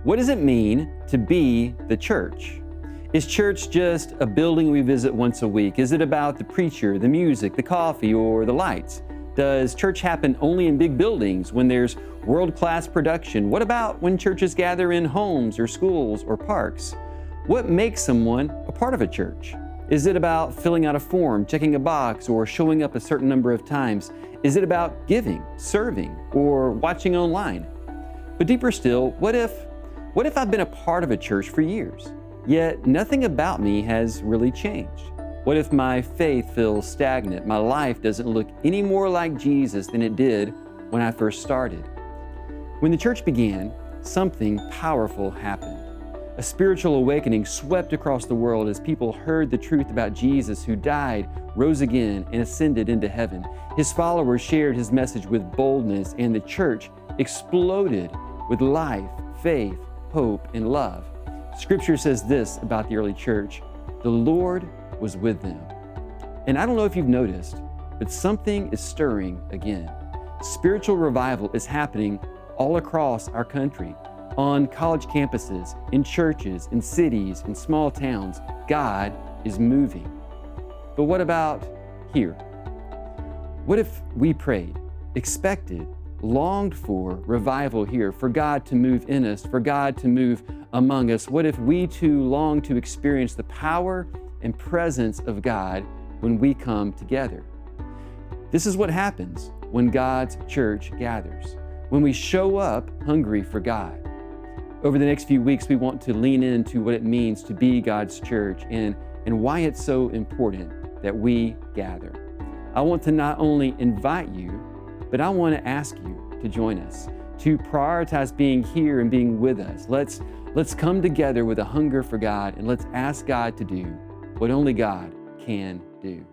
What does it mean to be the church? Is church just a building we visit once a week? Is it about the preacher, the music, the coffee, or the lights? Does church happen only in big buildings when there's world-class production? What about when churches gather in homes or schools or parks? What makes someone a part of a church? Is it about filling out a form, checking a box, or showing up a certain number of times? Is it about giving, serving, or watching online? But deeper still, what if I've been a part of a church for years, yet nothing about me has really changed? What if my faith feels stagnant? My life doesn't look any more like Jesus than it did when I first started. When the church began, something powerful happened. A spiritual awakening swept across the world as people heard the truth about Jesus, who died, rose again, and ascended into heaven. His followers shared his message with boldness, and the church exploded with life, faith, hope, and love. Scripture says this about the early church: the Lord was with them. And I don't know if you've noticed, but something is stirring again. Spiritual revival is happening all across our country, on college campuses, in churches, in cities, in small towns. God is moving. But what about here? What if we prayed, expected, longed for revival here, for God to move in us, for God to move among us? What if we too long to experience the power and presence of God when we come together? This is what happens when God's church gathers, when we show up hungry for God. Over the next few weeks, we want to lean into what it means to be God's church and why it's so important that we gather. I want to not only invite you, but I want to ask you to join us, to prioritize being here and being with us. Let's come together with a hunger for God, and let's ask God to do what only God can do.